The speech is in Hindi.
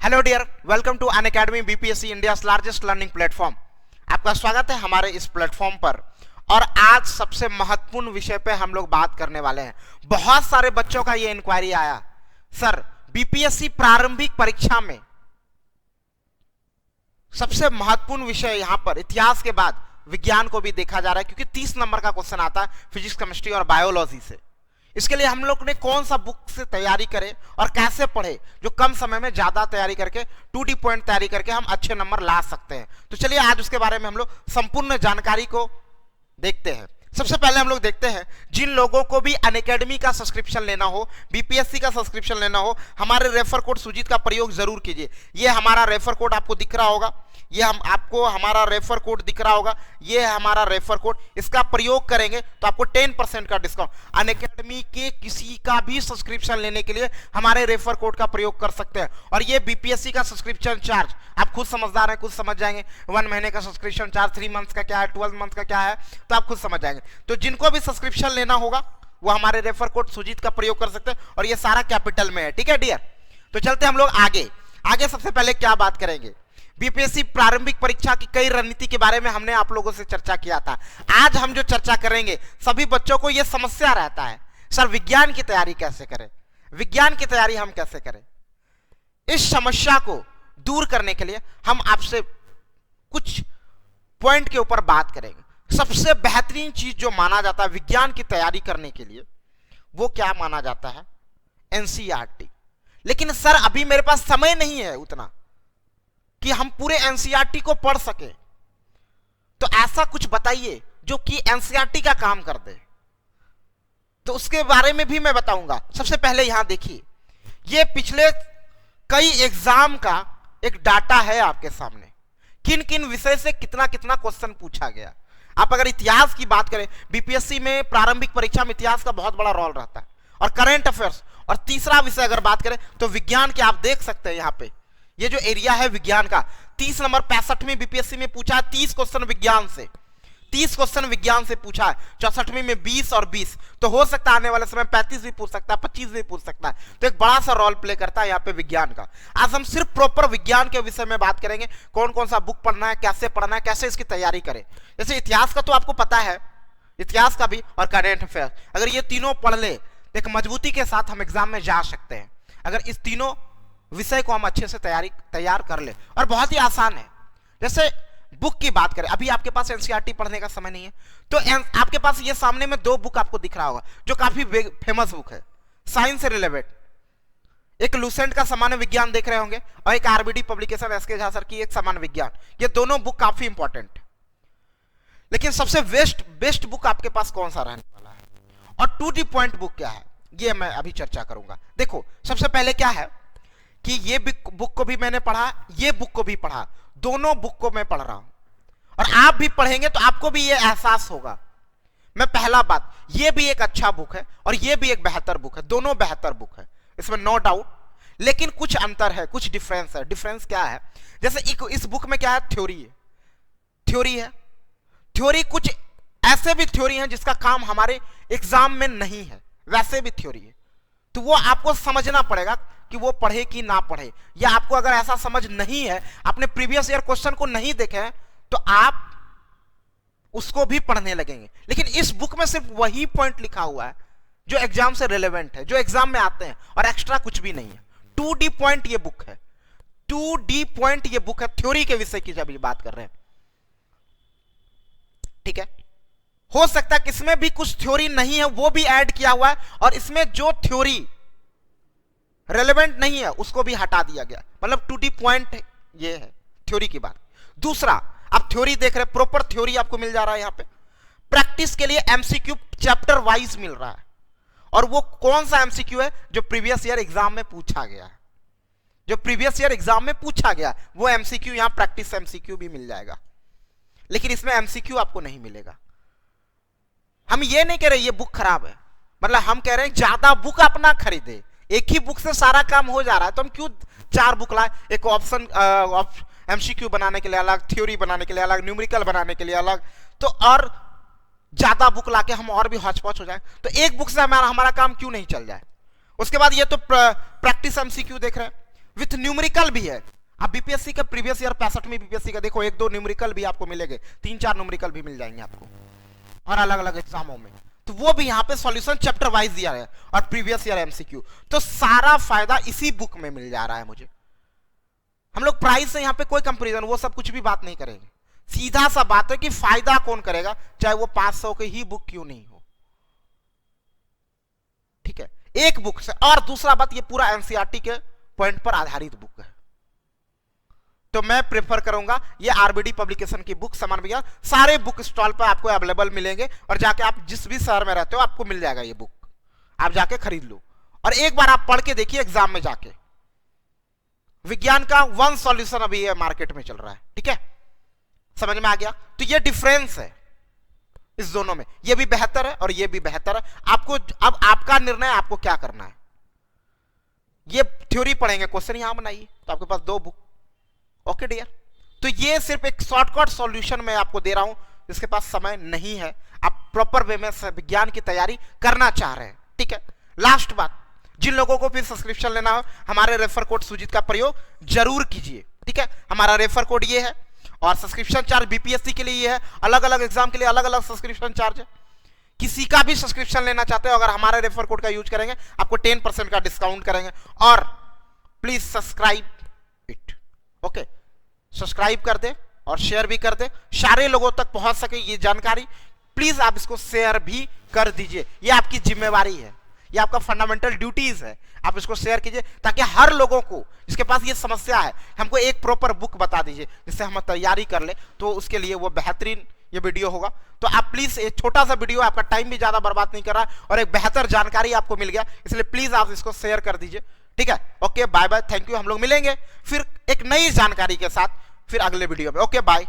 Hello dear, welcome to Unacademy BPSC India largest learning platform. आपका स्वागत है हमारे इस प्लेटफॉर्म पर। और आज सबसे महत्वपूर्ण विषय पे हम लोग बात करने वाले हैं। बहुत सारे बच्चों का ये इंक्वायरी आया, सर बीपीएससी प्रारंभिक परीक्षा में सबसे महत्वपूर्ण विषय यहां पर इतिहास के बाद विज्ञान को भी देखा जा रहा है, क्योंकि 30 नंबर का क्वेश्चन आता है फिजिक्स, केमिस्ट्री और बायोलॉजी से। इसके लिए हम लोग ने कौन सा बुक से तैयारी करें और कैसे पढ़े जो कम समय में ज्यादा तैयारी करके 2D पॉइंट तैयारी करके हम अच्छे नंबर ला सकते हैं। तो चलिए आज उसके बारे में हम लोग संपूर्ण जानकारी को देखते हैं। सबसे पहले हम लोग देखते हैं, जिन लोगों को भी अनअकैडमी का सब्सक्रिप्शन लेना हो, बीपीएससी का सब्सक्रिप्शन लेना हो, हमारे रेफर कोड सुजीत का प्रयोग जरूर कीजिए। ये हमारा रेफर कोड आपको दिख रहा होगा, ये आपको हमारा रेफर कोड दिख रहा होगा, ये है हमारा रेफर कोड। इसका प्रयोग करेंगे तो आपको 10% का डिस्काउंट। अनअकैडमी के किसी का भी सब्सक्रिप्शन लेने के लिए हमारे रेफर कोड का प्रयोग कर सकते हैं। और ये बीपीएससी का सब्सक्रिप्शन चार्ज, आप खुद समझदार हैं, खुद समझ जाएंगे 1 महीने का सब्सक्रिप्शन चार्ज, 3 मंथ्स का क्या है, 12 मंथ का क्या है, तो आप खुद समझ जाएंगे। तो जिनको भी सब्सक्रिप्शन लेना होगा वो हमारे रेफर कोड सुजीत का प्रयोग कर सकते हैं, और ये सारा कैपिटल में है। ठीक है डियर, तो चलते हम लोग आगे सबसे पहले क्या बात करेंगे, बीपीएससी प्रारंभिक परीक्षा की कई रणनीति के बारे में हमने आप लोगों से चर्चा किया था। आज हम जो चर्चा करेंगे, सभी बच्चों को यह समस्या रहता है, सर विज्ञान की तैयारी कैसे करें, विज्ञान की तैयारी हम कैसे करें। इस समस्या को दूर करने के लिए हम आपसे कुछ पॉइंट के ऊपर बात करेंगे। सबसे बेहतरीन चीज जो माना जाता है विज्ञान की तैयारी करने के लिए, वो क्या माना जाता है, एनसीईआरटी। लेकिन सर अभी मेरे पास समय नहीं है उतना कि हम पूरे एनसीईआरटी को पढ़ सके, तो ऐसा कुछ बताइए जो कि एनसीईआरटी का काम कर दे। तो उसके बारे में भी मैं बताऊंगा। सबसे पहले यहां देखिए, ये पिछले कई एग्जाम का एक डाटा है आपके सामने, किन किन विषय से कितना कितना क्वेश्चन पूछा गया। आप अगर इतिहास की बात करें, बीपीएससी में प्रारंभिक परीक्षा में इतिहास का बहुत बड़ा रोल रहता है, और करंट अफेयर्स। और तीसरा विषय अगर बात करें तो विज्ञान के, आप देख सकते हैं यहां पे ये जो एरिया है विज्ञान का, 30 नंबर 65वीं बीपीएससी में पूछा है 30 क्वेश्चन विज्ञान से, 30 क्वेश्चन विज्ञान से पूछा है। 64वीं में 20 और 20, तो हो सकता है आने वाले समय 35 भी पूछ सकता है, 25 भी पूछ सकता है। तो एक बड़ा सा रोल प्ले करता है यहाँ पे विज्ञान का। आज हम सिर्फ प्रॉपर विज्ञान के विषय में बात करेंगे, कौन कौन सा बुक पढ़ना है, कैसे पढ़ना है, कैसे इसकी तैयारी करें। जैसे इतिहास का तो आपको पता है, इतिहास का भी, और करेंट अफेयर, अगर ये तीनों पढ़ ले तो एक मजबूती के साथ हम एग्जाम में जा सकते हैं। अगर इस तीनों विषय को हम अच्छे से तैयार कर ले, और बहुत ही आसान है। जैसे बुक की बात करें, अभी आपके पास एनसीईआरटी पढ़ने का समय नहीं है, तो आपके पास ये सामने में 2 बुक आपको दिख रहा होगा जो काफी फेमस बुक है साइंस से रिलेवेंट। एक लूसेंट का सामान्य विज्ञान देख रहे होंगे, और एक RBD publication SK Jha sir की एक सामान्य विज्ञान। ये दोनों बुक काफी इंपॉर्टेंट है। लेकिन सबसे बेस्ट बुक आपके पास कौन सा रहने वाला है, और 2D पॉइंट बुक क्या है, ये मैं अभी चर्चा करूंगा। देखो सबसे पहले क्या है कि ये बुक को भी मैंने पढ़ा, ये बुक को भी पढ़ा, दोनों बुक को मैं पढ़ रहा हूं, और आप भी पढ़ेंगे तो आपको भी ये एहसास होगा। मैं पहला बात, ये भी एक अच्छा बुक है और ये भी एक बेहतर बुक है, दोनों बेहतर बुक है, इसमें नो डाउट। लेकिन कुछ अंतर है, कुछ डिफरेंस है। डिफरेंस क्या है, जैसे इस बुक में क्या है, थ्योरी है, थ्योरी कुछ ऐसे भी थ्योरी है जिसका काम हमारे एग्जाम में नहीं है, वैसे भी थ्योरी है। तो वो आपको समझना पड़ेगा कि वो पढ़े कि ना पढ़े, या आपको अगर ऐसा समझ नहीं है, आपने प्रीवियस ईयर क्वेश्चन को नहीं देखे हैं, तो आप उसको भी पढ़ने लगेंगे। लेकिन इस बुक में सिर्फ वही पॉइंट लिखा हुआ है जो एग्जाम से रिलेवेंट है, जो एग्जाम में आते हैं, और एक्स्ट्रा कुछ भी नहीं है। 2D पॉइंट ये बुक है, 2D पॉइंट ये बुक है, थ्योरी के विषय की जब बात कर रहे हैं। ठीक है, हो सकता है कि इसमें भी कुछ थ्योरी नहीं है, वो भी ऐड किया हुआ है, और इसमें जो थ्योरी रेलेवेंट नहीं है उसको भी हटा दिया गया। मतलब 2D पॉइंट ये है थ्योरी की बात। दूसरा, आप थ्योरी देख रहे हैं, प्रॉपर थ्योरी आपको मिल जा रहा है यहां पे। प्रैक्टिस के लिए एमसीक्यू चैप्टर वाइज मिल रहा है, और वो कौन सा एमसीक्यू है, जो प्रीवियस ईयर एग्जाम में पूछा गया है, जो प्रीवियस ईयर एग्जाम में पूछा गया वो एमसीक्यू, यहां प्रैक्टिस एमसीक्यू भी मिल जाएगा। लेकिन इसमें एमसीक्यू आपको नहीं मिलेगा। हम ये नहीं कह रहे ये बुक खराब है, मतलब हम कह रहे हैं ज्यादा बुक अपना खरीदे, एक ही बुक से सारा काम हो जा रहा है, तो हम क्यों 4 बुक लाए, एक ऑप्शन एमसीक्यू बनाने के लिए अलग, थ्योरी बनाने के लिए अलग, न्यूमेरिकल बनाने के लिए अलग, तो और ज्यादा बुक लाके हम और भी हौच-पौच हो जाए। तो एक बुक से हमारा काम क्यों नहीं चल जाए। उसके बाद ये तो प्रैक्टिस एमसीक्यू देख रहे हैं, विथ न्यूमेरिकल भी है। आप बीपीएससी का प्रीवियस ईयर 65 में बीपीएससी का देखो, 1-2 न्यूमेरिकल भी आपको मिलेंगे, 3-4 न्यूमेरिकल भी मिल जाएंगे आपको और अलग अलग एग्जामों में, तो वो भी यहाँ पे सॉल्यूशन चैप्टर वाइज दिया है और प्रीवियस ईयर एमसीक्यू। तो सारा फायदा इसी बुक में मिल जा रहा है मुझे। हम लोग प्राइस से यहाँ पे कोई कंपेरिजन वो सब कुछ भी बात नहीं करेंगे, सीधा सा बात है कि फायदा कौन करेगा, चाहे वो 500 की ही बुक क्यों नहीं हो, ठीक है, एक बुक से। और दूसरा बात, ये पूरा एनसीईआरटी के पॉइंट पर आधारित बुक है, तो मैं प्रेफर करूंगा ये आरबीडी पब्लिकेशन की बुक समान भैया, सारे बुक स्टॉल पर आपको अवेलेबल मिलेंगे और जाके आप जिस भी शहर में रहते हो आपको मिल जाएगा ये बुक, आप जाके खरीद लो और एक बार आप पढ़ के देखिए एग्जाम में जाके। विज्ञान का वन सॉल्यूशन अभी ये मार्केट में चल रहा है, ठीक है, समझ में आ गया। तो ये डिफरेंस है इस दोनों में, ये भी बेहतर है और ये भी बेहतर है। आपको अब आपका निर्णय, आपको क्या करना है। ये थ्योरी पढ़ेंगे, क्वेश्चन यहां बनाइए, तो आपके पास 2 बुक। ओके डियर, तो ये सिर्फ एक शॉर्टकट सॉल्यूशन मैं आपको दे रहा हूं, जिसके पास समय नहीं है, आप प्रॉपर वे में विज्ञान की तैयारी करना चाह रहे हैं, ठीक है। लास्ट बात, जिन लोगों को फिर सब्सक्रिप्शन लेना हो, हमारे रेफर कोड सुजीत का प्रयोग जरूर कीजिए, ठीक है। हमारा रेफर कोड ये है और सब्सक्रिप्शन चार्ज बीपीएससी के लिए ये है, अलग अलग एग्जाम के लिए अलग अलग सब्सक्रिप्शन चार्ज है। किसी का भी सब्सक्रिप्शन लेना चाहते हो, अगर हमारे रेफर कोड का यूज करेंगे आपको 10% का डिस्काउंट करेंगे। और please subscribe it, okay, subscribe कर दे और शेयर भी कर दे, सारे लोगों तक पहुंच सके ये जानकारी। प्लीज आप इसको शेयर भी कर दीजिए, ये आपकी जिम्मेवारी है, ये आपका फंडामेंटल ड्यूटीज है, आप इसको शेयर कीजिए ताकि हर लोगों को जिसके पास ये समस्या है, हमको एक प्रॉपर बुक बता दीजिए जिससे हम तैयारी कर ले, तो उसके लिए वो बेहतरीन ये वीडियो होगा। तो आप प्लीज, एक छोटा सा वीडियो, आपका टाइम भी ज्यादा बर्बाद नहीं कर रहा और एक बेहतर जानकारी आपको मिल गया, इसलिए प्लीज आप इसको शेयर कर दीजिए, ठीक है। Okay, bye bye, thank you. हम लोग मिलेंगे फिर एक नई जानकारी के साथ फिर अगले वीडियो में। Okay, bye.